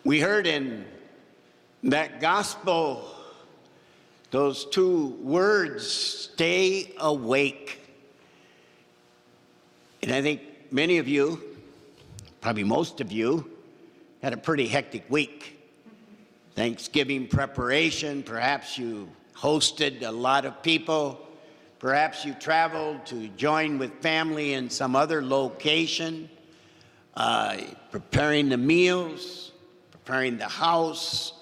We heard in that gospel those two words, stay awake. And I think many of you, probably most of you, had a pretty hectic week. Thanksgiving preparation, perhaps you hosted a lot of people, perhaps you traveled to join with family in some other location, preparing the meals, preparing the house,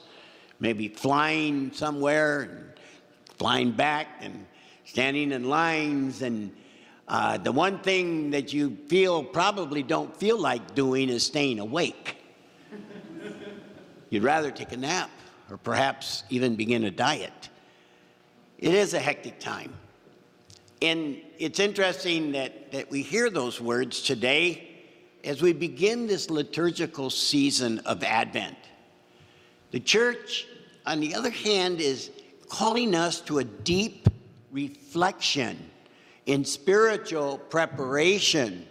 maybe flying somewhere, and flying back and standing in lines. And the one thing that you probably don't feel like doing is staying awake. You'd rather take a nap or perhaps even begin a diet. It is a hectic time. And it's interesting that we hear those words today as we begin this liturgical season of Advent. The church, on the other hand, is calling us to a deep reflection in spiritual preparation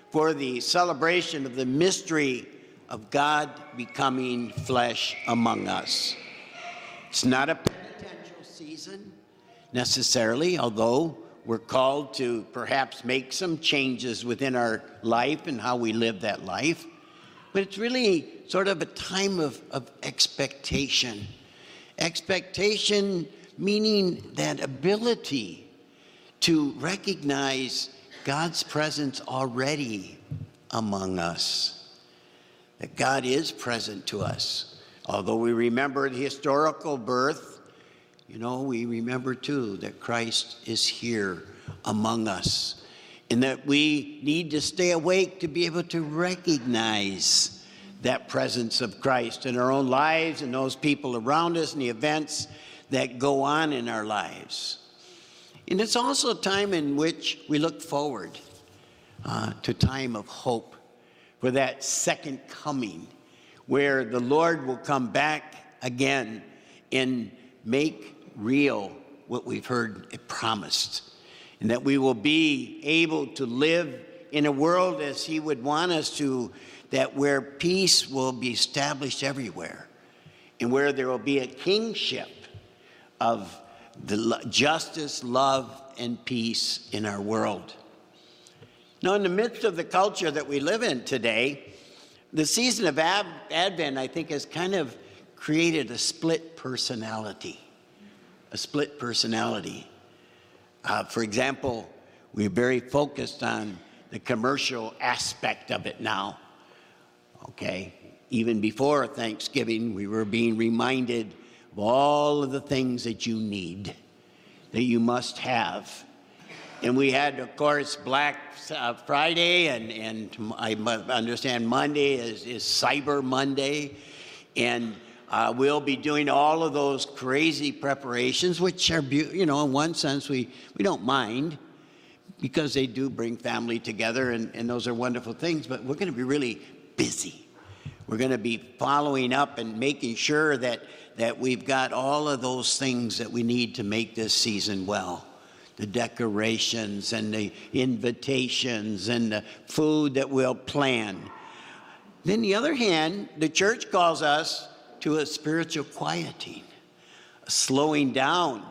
for the celebration of the mystery of God becoming flesh among us. It's not a penitential season necessarily, although we're called to perhaps make some changes within our life and how we live that life. But it's really sort of a time of expectation. Expectation meaning that ability to recognize God's presence already among us. That God is present to us. Although we remember the historical birth, we remember too that Christ is here among us, and that we need to stay awake to be able to recognize that presence of Christ in our own lives and those people around us and the events that go on in our lives. And it's also a time in which we look forward to a time of hope for that second coming, where the Lord will come back again and make real what we've heard it promised, and that we will be able to live in a world as He would want us to, that where peace will be established everywhere, and where there will be a kingship of the justice, love, and peace in our world. Now, in the midst of the culture that we live in today, the season of Advent, I think, has kind of created a split personality. For example, we're very focused on the commercial aspect of it now. Okay, even before Thanksgiving, we were being reminded of all of the things that you need, that you must have. And we had, of course, Black Friday, and I understand Monday is Cyber Monday. And we'll be doing all of those crazy preparations, which are, in one sense, we don't mind, because they do bring family together, and those are wonderful things. But we're going to be really busy. We're going to be following up and making sure that we've got all of those things that we need to make this season well. The decorations and the invitations and the food that we'll plan. Then, on the other hand, the church calls us to a spiritual quieting, a slowing down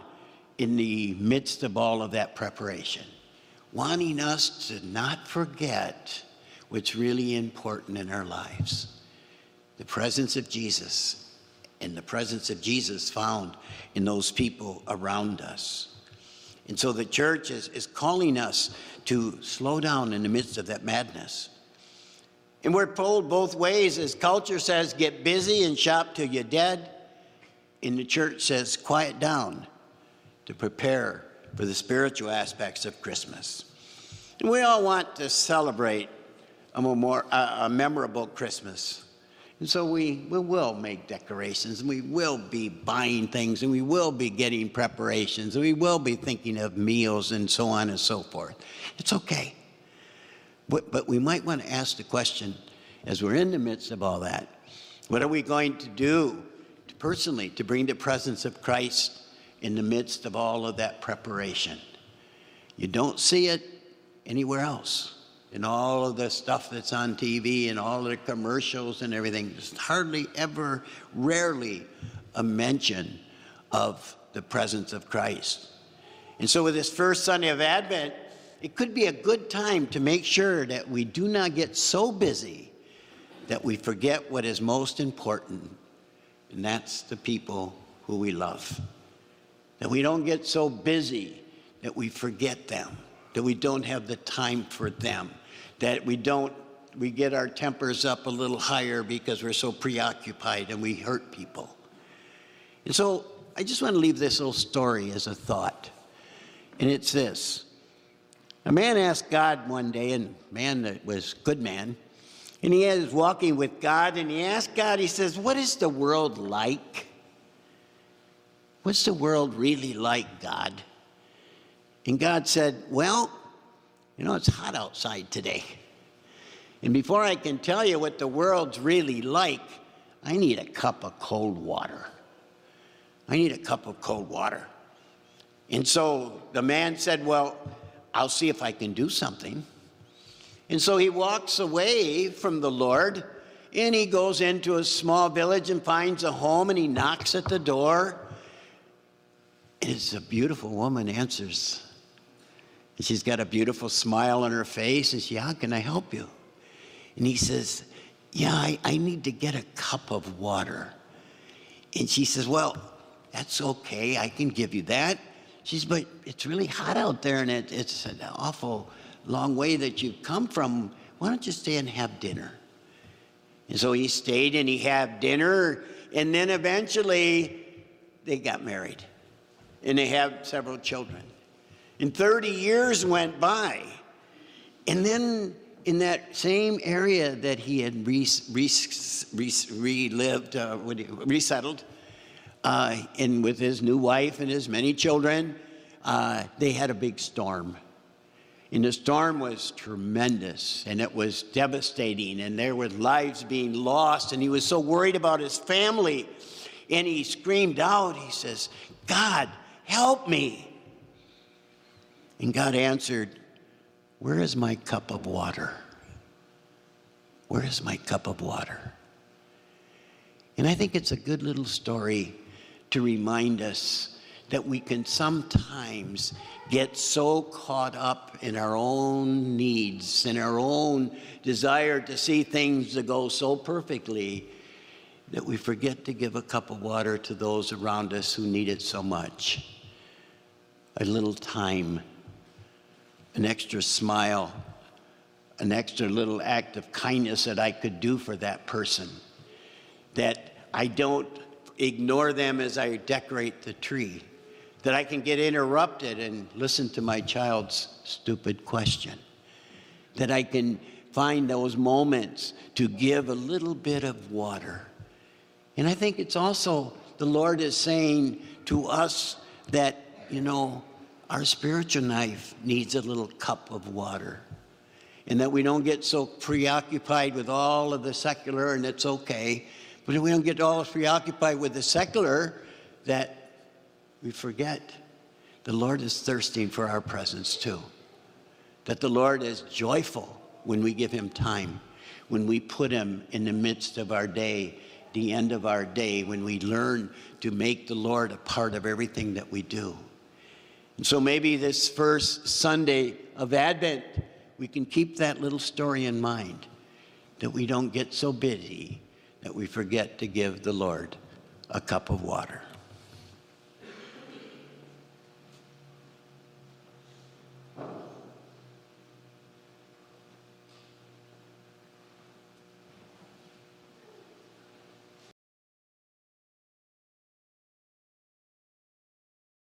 in the midst of all of that preparation, wanting us to not forget what's really important in our lives. The presence of Jesus, and the presence of Jesus found in those people around us. And so the church is calling us to slow down in the midst of that madness. And we're told both ways. As culture says, get busy and shop till you're dead. And the church says, quiet down to prepare for the spiritual aspects of Christmas. And we all want to celebrate a memorable Christmas. And so we will make decorations, and we will be buying things, and we will be getting preparations, and we will be thinking of meals and so on and so forth. It's okay. But we might want to ask the question, as we're in the midst of all that, what are we going to do personally to bring the presence of Christ in the midst of all of that preparation? You don't see it anywhere else. and all of the stuff that's on TV and all the commercials and everything, there's hardly ever, rarely a mention of the presence of Christ. And so with this first Sunday of Advent, it could be a good time to make sure that we do not get so busy that we forget what is most important, and that's the people who we love. That we don't get so busy that we forget them, that we don't have the time for them, that we get our tempers up a little higher because we're so preoccupied and we hurt people. And so I just want to leave this little story as a thought. And it's this. A man asked God one day, and man that was a good man, and he was walking with God, and he asked God, he says, what is the world like? What's the world really like, God? And God said, well, it's hot outside today. And before I can tell you what the world's really like, I need a cup of cold water. I need a cup of cold water. And so the man said, well, I'll see if I can do something. And so he walks away from the Lord, and he goes into a small village and finds a home, and he knocks at the door. And it's a beautiful woman answers. And she's got a beautiful smile on her face, and she, how can I help you? And he says, yeah, I need to get a cup of water. And she says, well, that's okay, I can give you that. She says, but it's really hot out there, and it's an awful long way that you've come from. Why don't you stay and have dinner? And so he stayed and he had dinner, and then eventually they got married. And they have several children. And 30 years went by. And then in that same area that he had resettled, and with his new wife and his many children, they had a big storm. And the storm was tremendous, and it was devastating, and there were lives being lost, and he was so worried about his family. And he screamed out, he says, God, help me. And God answered, where is my cup of water? Where is my cup of water? And I think it's a good little story to remind us that we can sometimes get so caught up in our own needs and our own desire to see things that go so perfectly that we forget to give a cup of water to those around us who need it so much. A little time, an extra smile, an extra little act of kindness that I could do for that person. That I don't ignore them as I decorate the tree. That I can get interrupted and listen to my child's stupid question. That I can find those moments to give a little bit of water. And I think it's also, the Lord is saying to us that, our spiritual life needs a little cup of water. And that we don't get so preoccupied with all of the secular, and it's okay, but we don't get all preoccupied with the secular that we forget the Lord is thirsting for our presence too. That the Lord is joyful when we give him time, when we put him in the midst of our day, the end of our day, when we learn to make the Lord a part of everything that we do. And so maybe this first Sunday of Advent, we can keep that little story in mind, that we don't get so busy that we forget to give the Lord a cup of water.